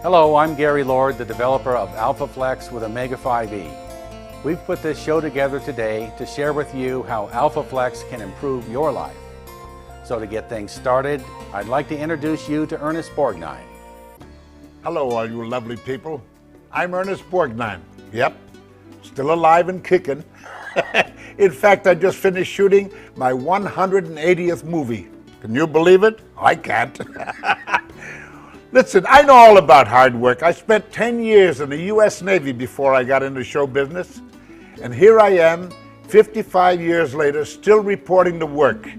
Hello, I'm Gary Lord, the developer of AlphaFlex with Omega 5E. We've put this show together today to share with you how AlphaFlex can improve your life. So to get things started, I'd like to introduce you to Ernest Borgnine. Hello, all you lovely people. I'm Ernest Borgnine. Yep, still alive and kicking. In fact, I just finished shooting my 180th movie. Can you believe it? I can't. Listen, I know all about hard work. I spent 10 years in the U.S. Navy before I got into show business. And here I am, 55 years later, still reporting to work.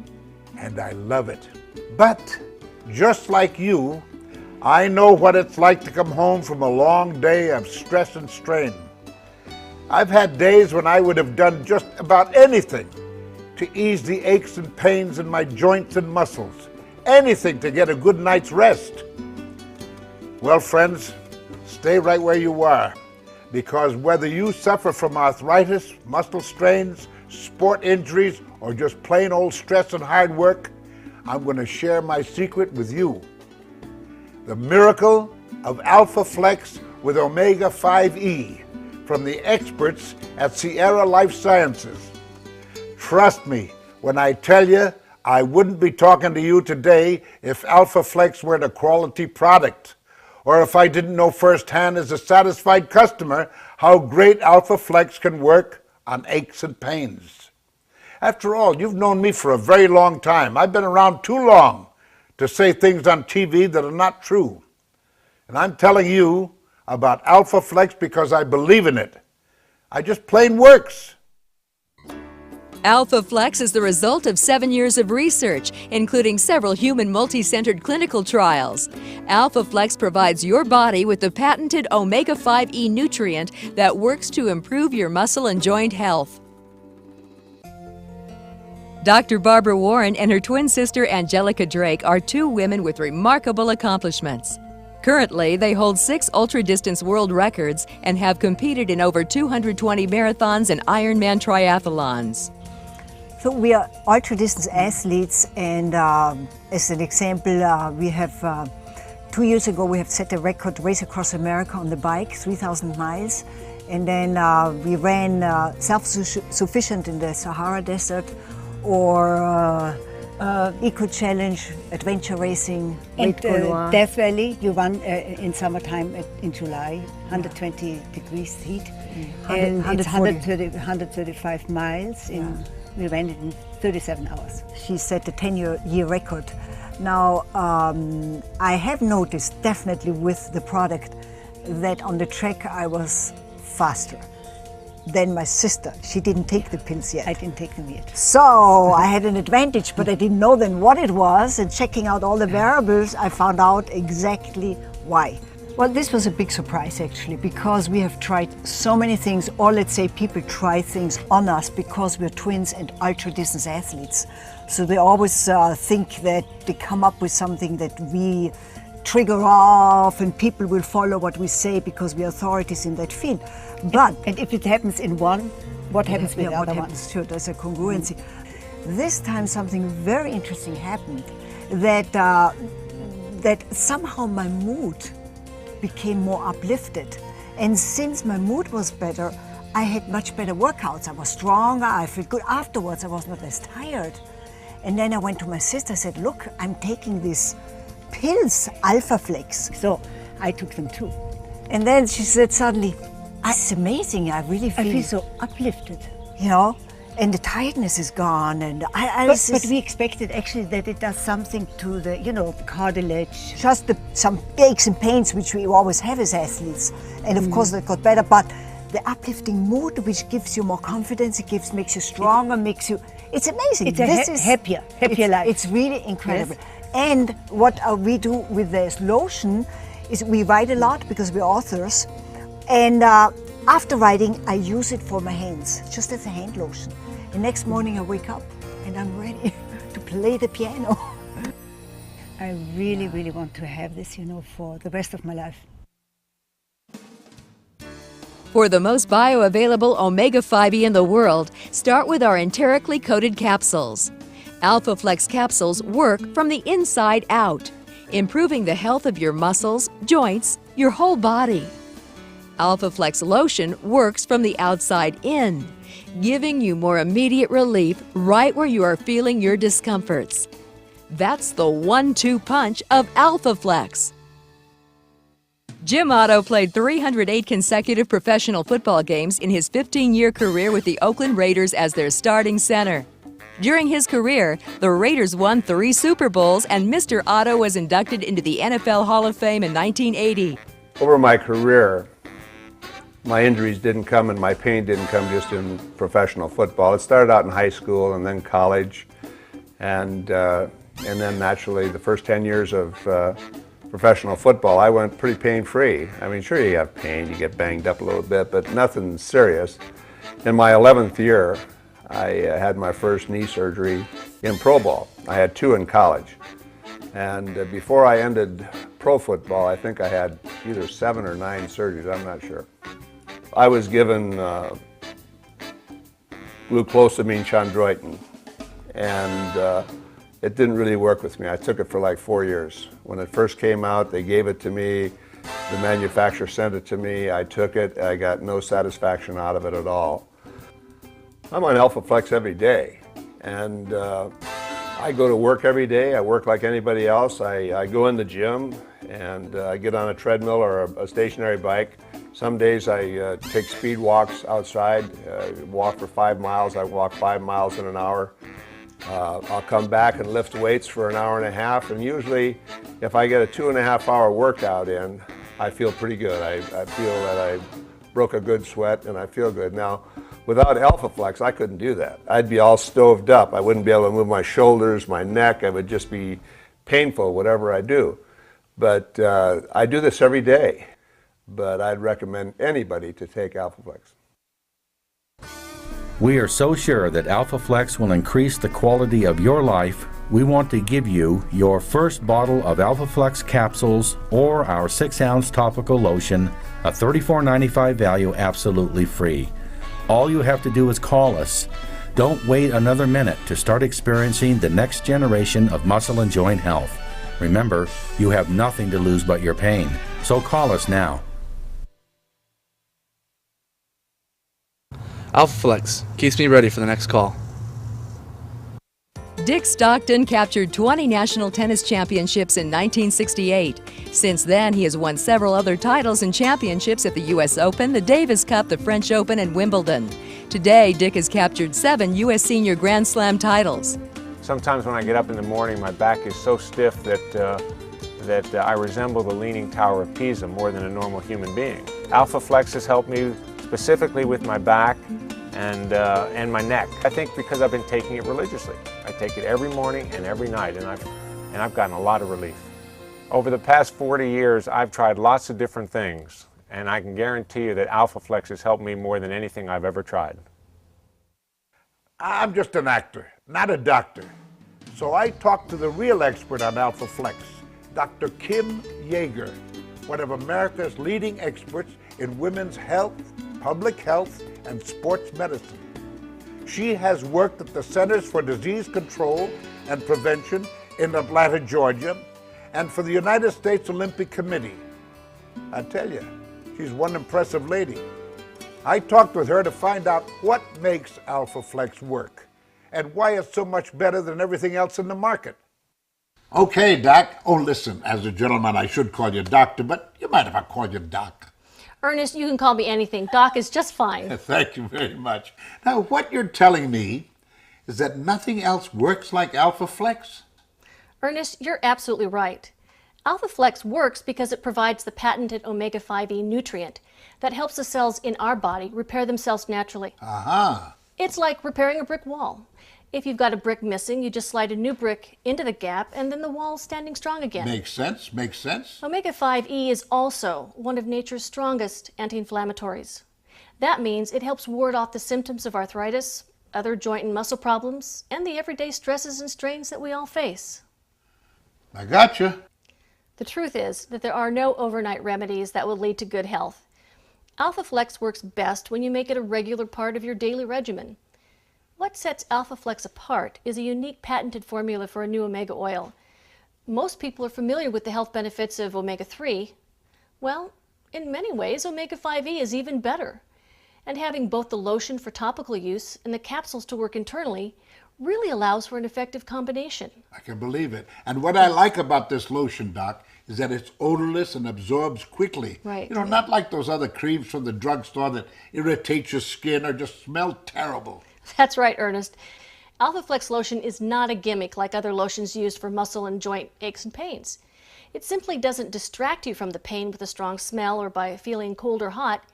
And I love it. But just like you, I know what it's like to come home from a long day of stress and strain. I've had days when I would have done just about anything to ease the aches and pains in my joints and muscles. Anything to get a good night's rest. Well, friends, stay right where you are, because whether you suffer from arthritis, muscle strains, sport injuries, or just plain old stress and hard work, I'm going to share my secret with you. The miracle of AlphaFlex with Omega 5E from the experts at Sierra Life Sciences. Trust me when I tell you, I wouldn't be talking to you today if AlphaFlex weren't a quality product, or if I didn't know firsthand as a satisfied customer how great AlphaFlex can work on aches and pains. After all, you've known me for a very long time. I've been around too long to say things on TV that are not true. And I'm telling you about AlphaFlex because I believe in it. I just plain works. AlphaFlex is the result of 7 years of research, including several human multi-centered clinical trials. AlphaFlex provides your body with the patented Omega 5E nutrient that works to improve your muscle and joint health. Dr. Barbara Warren and her twin sister Angelica Drake are two women with remarkable accomplishments. Currently, they hold 6 ultra-distance world records and have competed in over 220 marathons and Ironman triathlons. So we are ultra-distance athletes, and as an example, we have 2 years ago we have set a record race across America on the bike, 3,000 miles, and then we ran self-sufficient in the Sahara Desert, or Eco Challenge, adventure racing, and Death Valley. You run in summertime in July, 120 degrees heat, and it's 135 miles in. We ran it in 37 hours. She set a 10-year record. Now, I have noticed definitely with the product that on the track I was faster than my sister. She didn't take the pills yet. I didn't take them yet. So I had an advantage, but I didn't know then what it was. And checking out all the variables, I found out exactly why. Well, this was a big surprise actually, because we have tried so many things, or let's say people try things on us because we're twins and ultra-distance athletes. So they always think that they come up with something that we trigger off and people will follow what we say because we're authorities in that field. But and if it happens in one, what happens with the other one? Sure, there's a congruency. This time something very interesting happened, that somehow my mood became more uplifted. And since my mood was better, I had much better workouts. I was stronger, I felt good afterwards, I was not as tired. And then I went to my sister, I said, look, I'm taking these pills, AlphaFlex. So I took them too. And then she said suddenly, it's amazing, I feel so uplifted. You know, and the tiredness is gone. And but we expected actually that it does something to the, the cartilage. Just some aches and pains which we always have as athletes. And of course that got better, but the uplifting mood which gives you more confidence, makes you stronger, it's amazing. It's happier life. It's really incredible. Yes. And what we do with this lotion is we write a lot because we're authors. And after writing, I use it for my hands, just as a hand lotion. The next morning I wake up and I'm ready to play the piano. I really, really want to have this, for the rest of my life. For the most bioavailable Omega 5E in the world, start with our enterically coated capsules. AlphaFlex capsules work from the inside out, improving the health of your muscles, joints, your whole body. AlphaFlex lotion works from the outside in, giving you more immediate relief right where you are feeling your discomforts. That's the 1-2 punch of AlphaFlex. Jim Otto played 308 consecutive professional football games in his 15-year career with the Oakland Raiders as their starting center. During his career, the Raiders won 3 Super Bowls, and Mr. Otto was inducted into the NFL Hall of Fame in 1980. Over my career, my injuries didn't come and my pain didn't come just in professional football. It started out in high school and then college, and then naturally the first 10 years of professional football, I went pretty pain-free. I mean, sure, you have pain, you get banged up a little bit, but nothing serious. In my 11th year, I had my first knee surgery in pro ball. I had 2 in college. And before I ended pro football, I think I had either 7 or 9 surgeries, I'm not sure. I was given glucosamine chondroitin, and it didn't really work with me. I took it for like 4 years. When it first came out, they gave it to me. The manufacturer sent it to me. I took it. I got no satisfaction out of it at all. I'm on AlphaFlex every day, and I go to work every day. I work like anybody else. I go in the gym, and I get on a treadmill or a stationary bike. Some days I take speed walks outside, walk for 5 miles. I walk 5 miles in an hour. I'll come back and lift weights for an hour and a half, and usually if I get a 2.5-hour workout in, I feel pretty good. I feel that I broke a good sweat and I feel good. Now, without AlphaFlex, I couldn't do that. I'd be all stoved up. I wouldn't be able to move my shoulders, my neck. I would just be painful, whatever I do. But I do this every day. But I'd recommend anybody to take AlphaFlex. We are so sure that AlphaFlex will increase the quality of your life. We want to give you your first bottle of AlphaFlex capsules or our 6-ounce topical lotion, a $34.95 value, absolutely free. All you have to do is call us. Don't wait another minute to start experiencing the next generation of muscle and joint health. Remember, you have nothing to lose but your pain. So call us now. AlphaFlex keeps me ready for the next call. Dick Stockton captured 20 national tennis championships in 1968. Since then, he has won several other titles and championships at the U.S. Open, the Davis Cup, the French Open, and Wimbledon. Today, Dick has captured 7 U.S. Senior Grand Slam titles. Sometimes when I get up in the morning, my back is so stiff that I resemble the Leaning Tower of Pisa more than a normal human being. AlphaFlex has helped me specifically with my back and my neck. I think because I've been taking it religiously. I take it every morning and every night, and I've gotten a lot of relief. Over the past 40 years, I've tried lots of different things, and I can guarantee you that AlphaFlex has helped me more than anything I've ever tried. I'm just an actor, not a doctor. So I talked to the real expert on AlphaFlex, Dr. Kim Yeager, one of America's leading experts in women's health, public health, and sports medicine. She has worked at the Centers for Disease Control and Prevention in Atlanta, Georgia, and for the United States Olympic Committee. I tell you, she's one impressive lady. I talked with her to find out what makes AlphaFlex work and why it's so much better than everything else in the market. Okay, Doc. Oh, listen, as a gentleman, I should call you Doctor, but you mind if I call you Doc? Ernest, you can call me anything. Doc is just fine. Thank you very much. Now, what you're telling me is that nothing else works like AlphaFlex? Ernest, you're absolutely right. AlphaFlex works because it provides the patented omega-5e nutrient that helps the cells in our body repair themselves naturally. Aha. It's like repairing a brick wall. If you've got a brick missing, you just slide a new brick into the gap and then the wall's standing strong again. Makes sense, makes sense. Omega-5e is also one of nature's strongest anti-inflammatories. That means it helps ward off the symptoms of arthritis, other joint and muscle problems, and the everyday stresses and strains that we all face. I gotcha. The truth is that there are no overnight remedies that will lead to good health. AlphaFlex works best when you make it a regular part of your daily regimen. What sets AlphaFlex apart is a unique patented formula for a new omega oil. Most people are familiar with the health benefits of omega-3. Well, in many ways, omega-5e is even better. And having both the lotion for topical use and the capsules to work internally really allows for an effective combination. I can believe it. And what I like about this lotion, Doc, is that it's odorless and absorbs quickly. Right. You know, not like those other creams from the drugstore that irritate your skin or just smell terrible. That's right, Ernest. AlphaFlex lotion is not a gimmick like other lotions used for muscle and joint aches and pains. It simply doesn't distract you from the pain with a strong smell or by feeling cold or hot.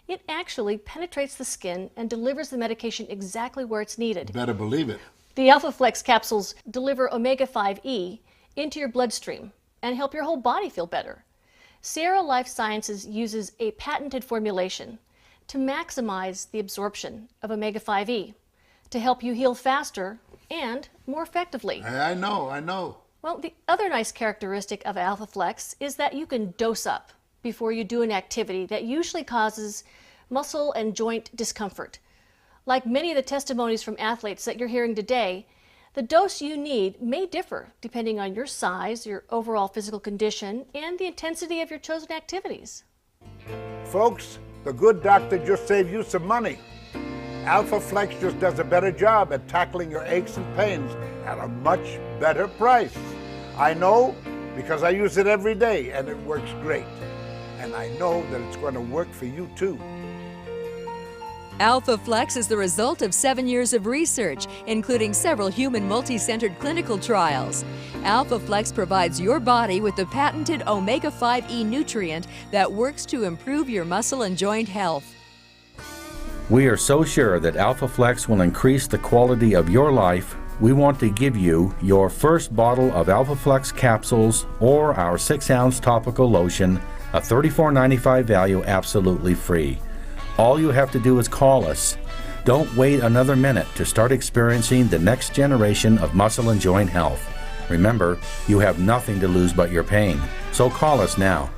It actually penetrates the skin and delivers the medication exactly where it's needed. Better believe it. The AlphaFlex capsules deliver omega-5e into your bloodstream and help your whole body feel better. Sierra Life Sciences uses a patented formulation to maximize the absorption of omega-5e to help you heal faster and more effectively. I know. Well, the other nice characteristic of AlphaFlex is that you can dose up before you do an activity that usually causes muscle and joint discomfort. Like many of the testimonies from athletes that you're hearing today, the dose you need may differ depending on your size, your overall physical condition, and the intensity of your chosen activities. Folks, the good doctor just saved you some money. AlphaFlex just does a better job at tackling your aches and pains at a much better price. I know because I use it every day and it works great. And I know that it's going to work for you too. AlphaFlex is the result of 7 years of research, including several human multi-centered clinical trials. AlphaFlex provides your body with the patented omega-5e nutrient that works to improve your muscle and joint health. We are so sure that AlphaFlex will increase the quality of your life. We want to give you your first bottle of AlphaFlex capsules or our 6-ounce topical lotion, a $34.95 value, absolutely free. All you have to do is call us. Don't wait another minute to start experiencing the next generation of muscle and joint health. Remember, you have nothing to lose but your pain. So call us now.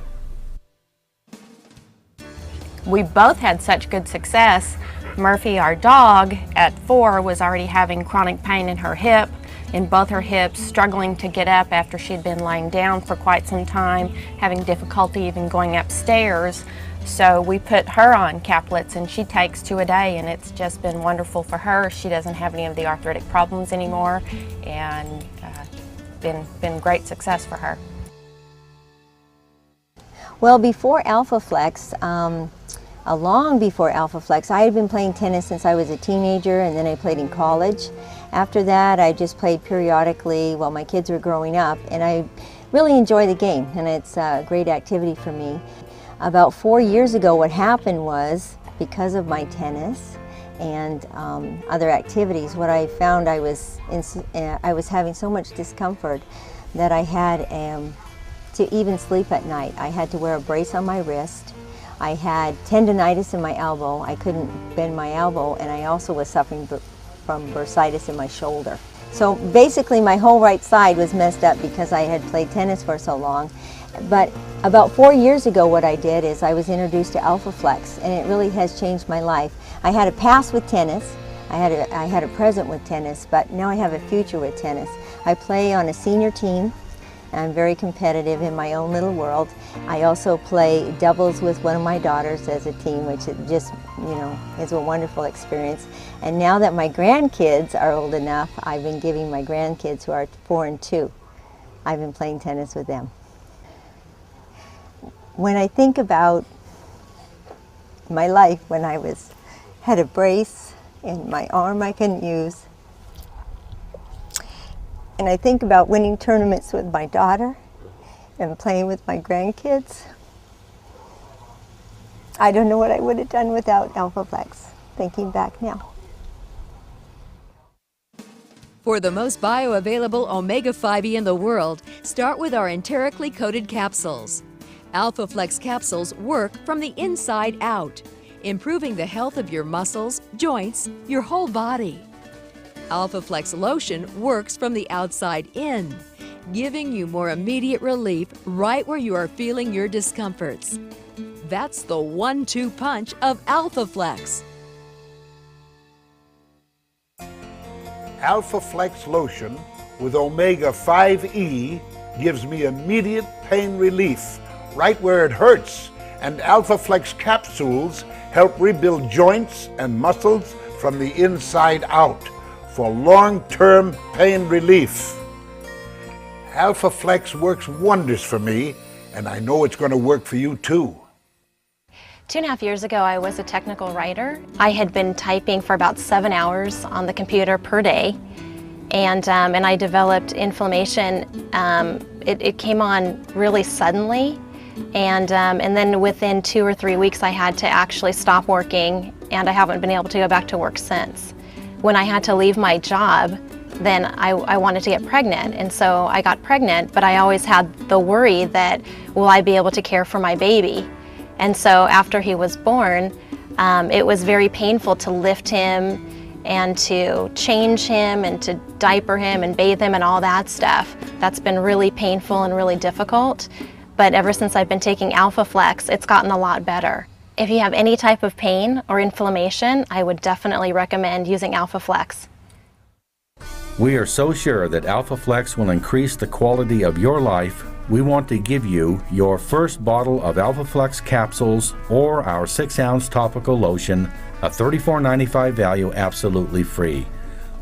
We both had such good success. Murphy, our dog, at 4 was already having chronic pain in her hip, in both her hips, struggling to get up after she'd been laying down for quite some time, having difficulty even going upstairs. So we put her on caplets, and she takes 2 a day, and it's just been wonderful for her. She doesn't have any of the arthritic problems anymore, and been great success for her. Well, before AlphaFlex, long before AlphaFlex, I had been playing tennis since I was a teenager, and then I played in college. After that, I just played periodically while my kids were growing up, and I really enjoy the game, and it's a great activity for me. About 4 years ago, what happened was, because of my tennis and other activities, what I found I was having so much discomfort that I had to even sleep at night. I had to wear a brace on my wrist. I had tendonitis in my elbow. I couldn't bend my elbow, and I also was suffering from bursitis in my shoulder. So basically my whole right side was messed up because I had played tennis for so long. But about 4 years ago, what I did is I was introduced to AlphaFlex, and it really has changed my life. I had a past with tennis, I had a present with tennis, but now I have a future with tennis. I play on a senior team. I'm very competitive in my own little world. I also play doubles with one of my daughters as a team, which just, is a wonderful experience. And now that my grandkids are old enough, I've been giving my grandkids, who are 4 and 2, I've been playing tennis with them. When I think about my life when I had a brace in my arm I couldn't use, and I think about winning tournaments with my daughter and playing with my grandkids, I don't know what I would have done without AlphaFlex, thinking back now. For the most bioavailable omega-5e in the world, start with our enterically coated capsules. AlphaFlex capsules work from the inside out, improving the health of your muscles, joints, your whole body. AlphaFlex lotion works from the outside in, giving you more immediate relief right where you are feeling your discomforts. That's the 1-2 punch of AlphaFlex. AlphaFlex lotion with omega-5e gives me immediate pain relief right where it hurts, and AlphaFlex capsules help rebuild joints and muscles from the inside out for long-term pain relief. AlphaFlex works wonders for me, and I know it's going to work for you too. 2.5 years ago, I was a technical writer. I had been typing for about 7 hours on the computer per day, and I developed inflammation. It came on really suddenly, and then within 2 or 3 weeks, I had to actually stop working, and I haven't been able to go back to work since. When I had to leave my job, then I wanted to get pregnant, and so I got pregnant, but I always had the worry that, will I be able to care for my baby? And so after he was born, it was very painful to lift him and to change him and to diaper him and bathe him and all that stuff. That's been really painful and really difficult. But ever since I've been taking AlphaFlex, it's gotten a lot better. If you have any type of pain or inflammation, I would definitely recommend using AlphaFlex. We are so sure that AlphaFlex will increase the quality of your life. We want to give you your first bottle of AlphaFlex capsules or our 6-ounce topical lotion, a $34.95 value, absolutely free.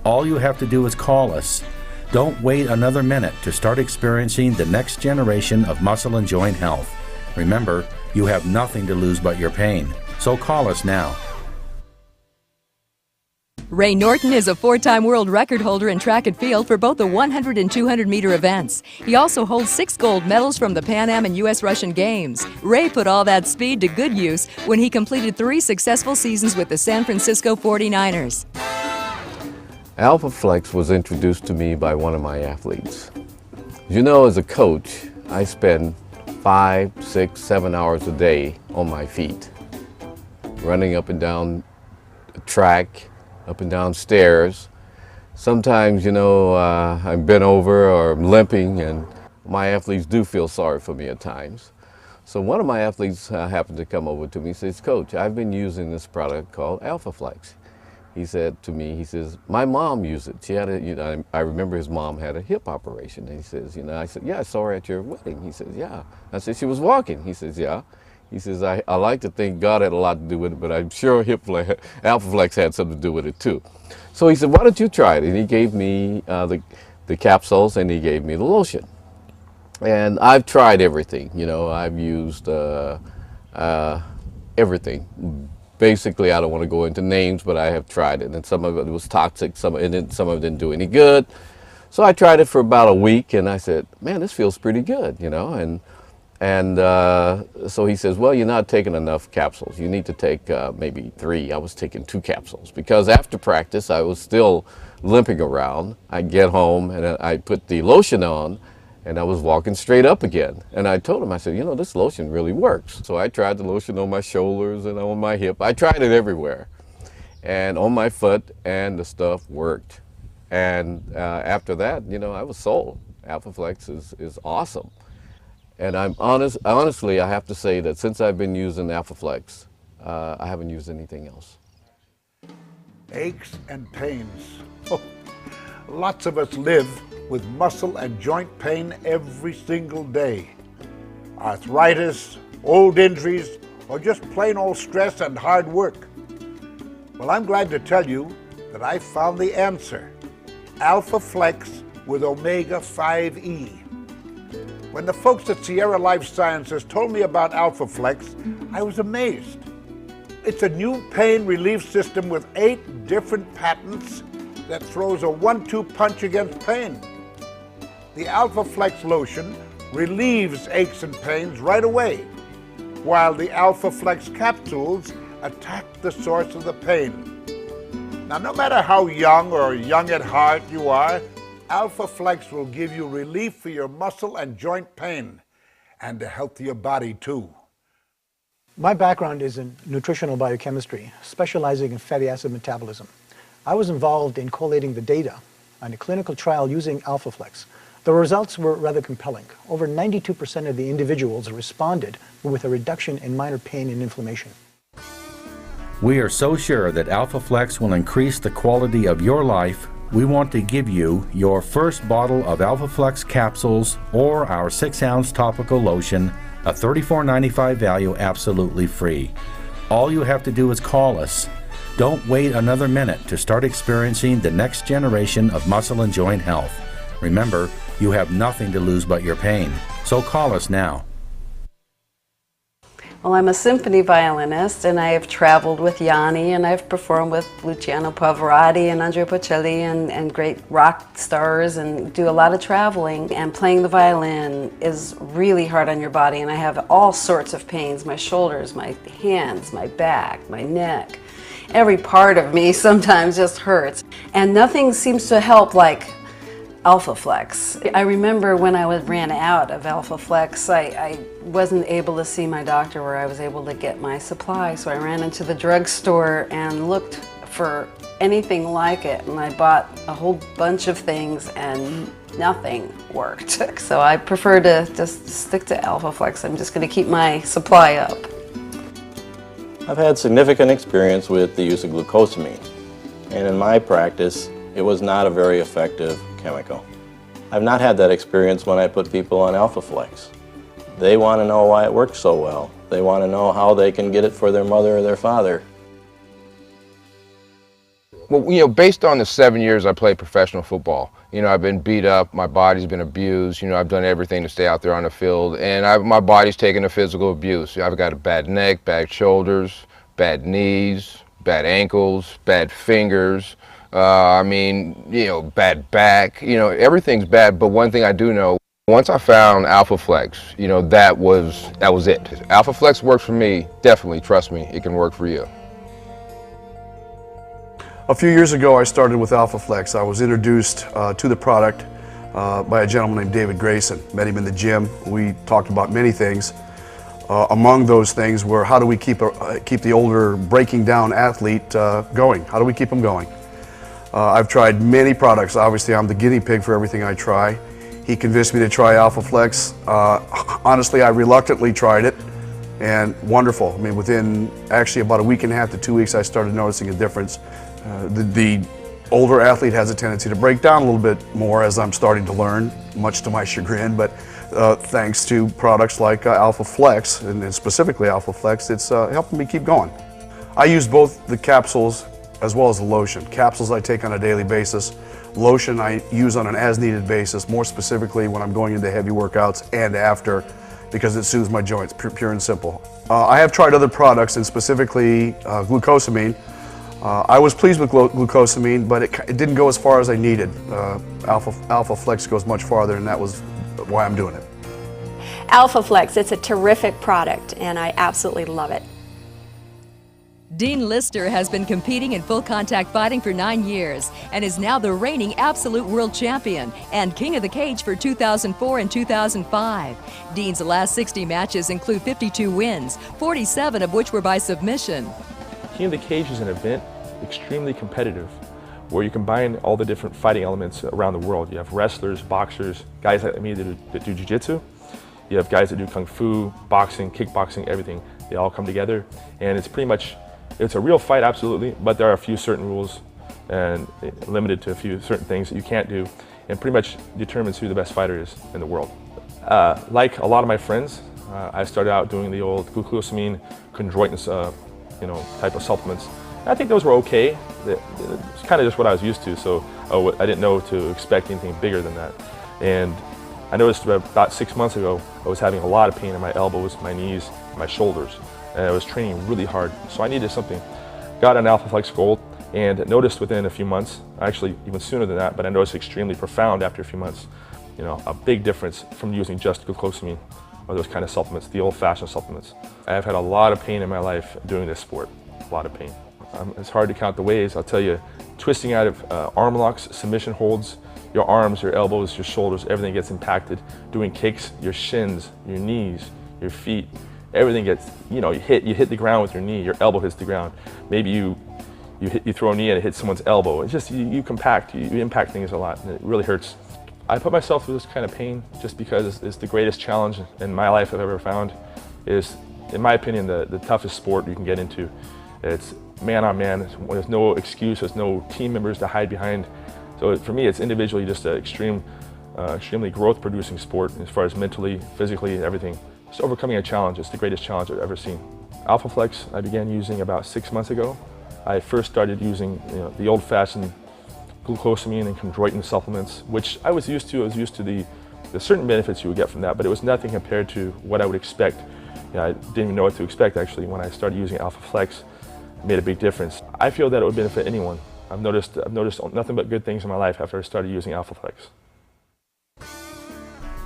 All you have to do is call us. Don't wait another minute to start experiencing the next generation of muscle and joint health. Remember, you have nothing to lose but your pain. So call us now. Ray Norton is a 4-time world record holder in track and field for both the 100 and 200 meter events. He also holds 6 gold medals from the Pan Am and U.S. Russian Games. Ray put all that speed to good use when he completed 3 successful seasons with the San Francisco 49ers. AlphaFlex was introduced to me by one of my athletes. You know, as a coach, I spend 5, 6, 7 hours a day on my feet, running up and down the track, up and down stairs. Sometimes, you know, I'm bent over or I'm limping, and my athletes do feel sorry for me at times. So one of my athletes happened to come over to me and says, "Coach, I've been using this product called AlphaFlex." He said to me, he says, "My mom used it. She had a, you know, I remember his mom had a hip operation." And he says, you know, I said, "Yeah, I saw her at your wedding." He says, "Yeah." I said, "She was walking." He says, "Yeah." He says, I like to think God had a lot to do with it, but I'm sure AlphaFlex had something to do with it too. So he said, "Why don't you try it?" And he gave me the capsules, and he gave me the lotion. And I've tried everything, you know. I've used everything. Basically, I don't want to go into names, but I have tried it. And some of it was toxic, some of it didn't do any good. So I tried it for about a week, and I said, "Man, this feels pretty good," you know. And so he says, "Well, you're not taking enough capsules. You need to take maybe 3. I was taking 2 capsules because after practice, I was still limping around. I'd get home and I'd put the lotion on, and I was walking straight up again. And I told him, I said, "You know, this lotion really works." So I tried the lotion on my shoulders and on my hip. I tried it everywhere and on my foot, and the stuff worked. And after that, you know, I was sold. AlphaFlex is awesome. And honestly, I have to say that since I've been using AlphaFlex, I haven't used anything else. Aches and pains. Oh, lots of us live with muscle and joint pain every single day. Arthritis, old injuries, or just plain old stress and hard work. Well, I'm glad to tell you that I found the answer. AlphaFlex with Omega-5E. When the folks at Sierra Life Sciences told me about AlphaFlex, I was amazed. It's a new pain relief system with 8 different patents that throws a 1-2 punch against pain. The AlphaFlex lotion relieves aches and pains right away, while the AlphaFlex capsules attack the source of the pain. Now, no matter how young or young at heart you are, AlphaFlex will give you relief for your muscle and joint pain, and a healthier body too. My background is in nutritional biochemistry, specializing in fatty acid metabolism. I was involved in collating the data on a clinical trial using AlphaFlex. The results were rather compelling. Over 92% of the individuals responded with a reduction in minor pain and inflammation. We are so sure that AlphaFlex will increase the quality of your life. We want to give you your first bottle of AlphaFlex capsules or our 6-ounce topical lotion, a $34.95 value absolutely free. All you have to do is call us. Don't wait another minute to start experiencing the next generation of muscle and joint health. Remember, you have nothing to lose but your pain. So call us now. Well, I'm a symphony violinist, and I have traveled with Yanni, and I've performed with Luciano Pavarotti and Andrea Bocelli and great rock stars, and do a lot of traveling. And playing the violin is really hard on your body, and I have all sorts of pains: my shoulders, my hands, my back, my neck. Every part of me sometimes just hurts. And nothing seems to help like AlphaFlex. I remember when I ran out of AlphaFlex, I wasn't able to see my doctor where I was able to get my supply, so I ran into the drugstore and looked for anything like it, and I bought a whole bunch of things and nothing worked. So I prefer to just stick to AlphaFlex. I'm just going to keep my supply up. I've had significant experience with the use of glucosamine, and in my practice, it was not a very effective chemical. I've not had that experience when I put people on AlphaFlex. They want to know why it works so well. They want to know how they can get it for their mother or their father. Well, based on the 7 years I played professional football, I've been beat up, my body's been abused, I've done everything to stay out there on the field, and my body's taken a physical abuse. I've got a bad neck, bad shoulders, bad knees, bad ankles, bad fingers, bad back, everything's bad, but one thing I do know, once I found AlphaFlex, that was it. AlphaFlex works for me, definitely, trust me, it can work for you. A few years ago I started with AlphaFlex. I was introduced to the product by a gentleman named David Grayson. Met him in the gym. We talked about many things. Among those things were how do we keep the older breaking down athlete going? How do we keep them going? I've tried many products. Obviously I'm the guinea pig for everything I try. He convinced me to try AlphaFlex. Honestly, I reluctantly tried it, and wonderful. I mean, within actually about a week and a half to 2 weeks I started noticing a difference. The older athlete has a tendency to break down a little bit more, as I'm starting to learn, much to my chagrin, but thanks to products like AlphaFlex, and specifically AlphaFlex, it's helping me keep going. I use both the capsules as well as the lotion. Capsules I take on a daily basis. Lotion I use on an as-needed basis, more specifically when I'm going into heavy workouts and after, because it soothes my joints, pure and simple. I have tried other products, and specifically glucosamine. I was pleased with glucosamine, but it didn't go as far as I needed. AlphaFlex goes much farther, and that was why I'm doing it. AlphaFlex, it's a terrific product, and I absolutely love it. Dean Lister has been competing in full contact fighting for 9 years and is now the reigning absolute world champion and king of the cage for 2004 and 2005. Dean's last 60 matches include 52 wins, 47 of which were by submission. King of the Cage is an event extremely competitive where you combine all the different fighting elements around the world. You have wrestlers, boxers, guys like me that do jiu-jitsu. You have guys that do kung fu, boxing, kickboxing, everything. They all come together, and it's a real fight, absolutely, but there are a few certain rules and limited to a few certain things that you can't do, and pretty much determines who the best fighter is in the world. Like a lot of my friends, I started out doing the old glucosamine chondroitin type of supplements. And I think those were okay. It's kind of just what I was used to, so I didn't know to expect anything bigger than that. And I noticed about 6 months ago, I was having a lot of pain in my elbows, my knees, my shoulders, and I was training really hard, so I needed something. Got an AlphaFlex Gold, and noticed within a few months, actually even sooner than that, but I noticed extremely profound after a few months, a big difference from using just glucosamine or those kind of supplements, the old-fashioned supplements. I've had a lot of pain in my life doing this sport, a lot of pain. It's hard to count the ways. I'll tell you, twisting out of arm locks, submission holds, your arms, your elbows, your shoulders, everything gets impacted. Doing kicks, your shins, your knees, your feet, everything gets, you hit the ground with your knee, your elbow hits the ground. Maybe you throw a knee and it hits someone's elbow. It's just, you impact things a lot, and it really hurts. I put myself through this kind of pain just because it's the greatest challenge in my life I've ever found. Is, in my opinion, the toughest sport you can get into. It's man on man. There's no excuse. There's no team members to hide behind. So for me, it's individually just an extremely growth-producing sport as far as mentally, physically, everything. Just overcoming a challenge is the greatest challenge I've ever seen. AlphaFlex I began using about 6 months ago. I first started using the old-fashioned glucosamine and chondroitin supplements, which I was used to. I was used to the certain benefits you would get from that, but it was nothing compared to what I would expect. I didn't even know what to expect actually when I started using AlphaFlex. It made a big difference. I feel that it would benefit anyone. I've noticed nothing but good things in my life after I started using AlphaFlex.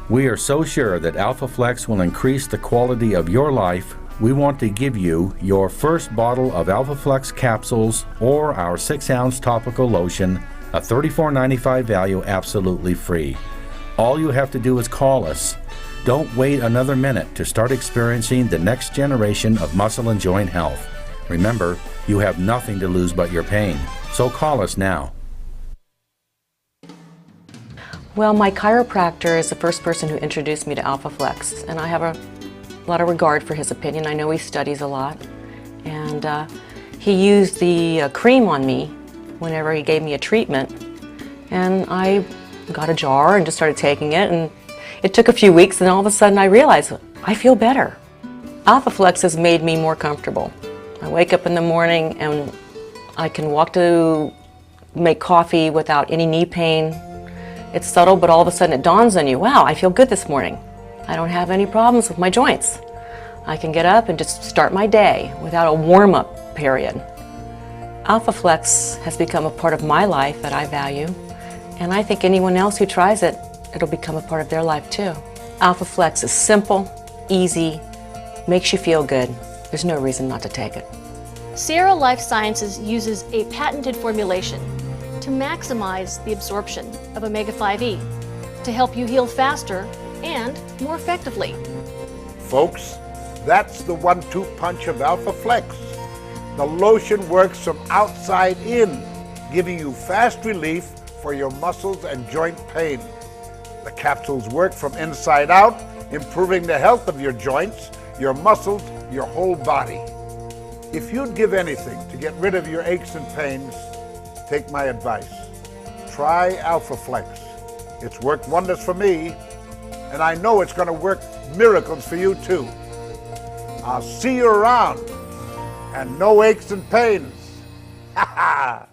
We are so sure that AlphaFlex will increase the quality of your life. We want to give you your first bottle of AlphaFlex capsules or our 6-ounce topical lotion, a $34.95 value, absolutely free. All you have to do is call us. Don't wait another minute to start experiencing the next generation of muscle and joint health. Remember, you have nothing to lose but your pain. So call us now. Well, my chiropractor is the first person who introduced me to AlphaFlex, and I have a lot of regard for his opinion. I know he studies a lot, and he used the cream on me whenever he gave me a treatment, and I got a jar and just started taking it, and it took a few weeks, and all of a sudden I realized I feel better. AlphaFlex has made me more comfortable. I wake up in the morning and I can walk to make coffee without any knee pain. It's subtle, but all of a sudden it dawns on you, wow, I feel good this morning. I don't have any problems with my joints. I can get up and just start my day without a warm-up period. AlphaFlex has become a part of my life that I value, and I think anyone else who tries it, it'll become a part of their life too. AlphaFlex is simple, easy, makes you feel good. There's no reason not to take it. Sierra Life Sciences uses a patented formulation to maximize the absorption of omega-5e to help you heal faster and more effectively. Folks, that's the 1-2 punch of AlphaFlex. The lotion works from outside in, giving you fast relief for your muscles and joint pain. The capsules work from inside out, improving the health of your joints, your muscles, your whole body. If you'd give anything to get rid of your aches and pains, take my advice. Try AlphaFlex. It's worked wonders for me, and I know it's going to work miracles for you too. I'll see you around, and no aches and pains. Ha ha!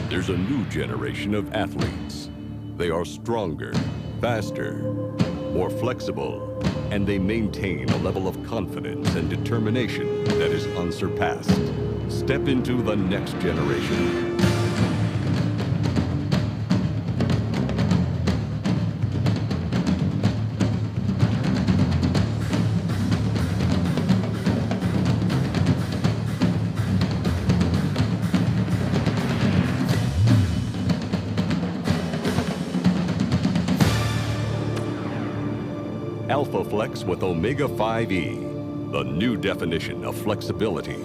There's a new generation of athletes. They are stronger, faster, more flexible, and they maintain a level of confidence and determination that is unsurpassed. Step into the next generation. AlphaFlex with omega-5e, the new definition of flexibility.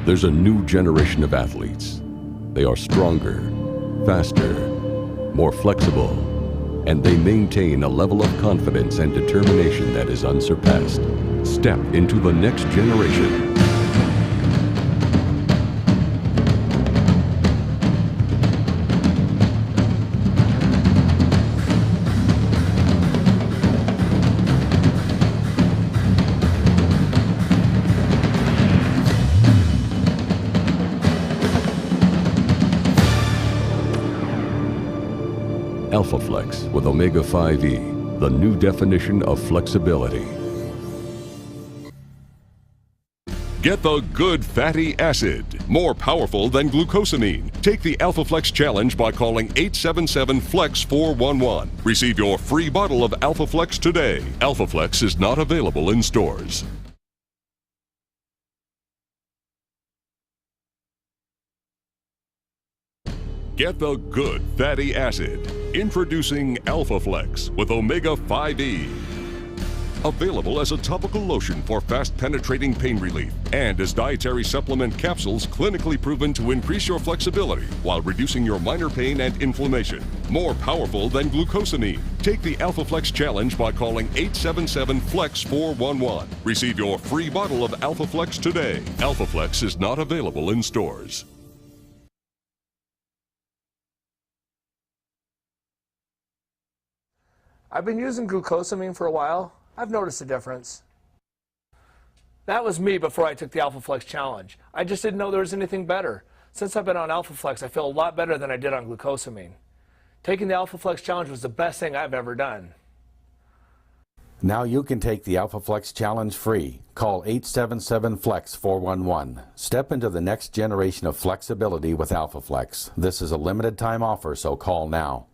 There's a new generation of athletes. They are stronger, faster, more flexible, and they maintain a level of confidence and determination that is unsurpassed. Step into the next generation. AlphaFlex with omega-5e, the new definition of flexibility. Get the good fatty acid, more powerful than glucosamine. Take the AlphaFlex challenge by calling 877-FLEX-411. Receive your free bottle of AlphaFlex today. AlphaFlex is not available in stores. Get the good fatty acid. Introducing AlphaFlex with omega-5e. Available as a topical lotion for fast-penetrating pain relief and as dietary supplement capsules clinically proven to increase your flexibility while reducing your minor pain and inflammation. More powerful than glucosamine. Take the AlphaFlex challenge by calling 877-FLEX-411. Receive your free bottle of AlphaFlex today. AlphaFlex is not available in stores. I've been using glucosamine for a while. I've noticed a difference. That was me before I took the AlphaFlex challenge. I just didn't know there was anything better. Since I've been on AlphaFlex, I feel a lot better than I did on glucosamine. Taking the AlphaFlex challenge was the best thing I've ever done. Now you can take the AlphaFlex challenge free. Call 877-FLEX-411. Step into the next generation of flexibility with AlphaFlex. This is a limited time offer, so call now.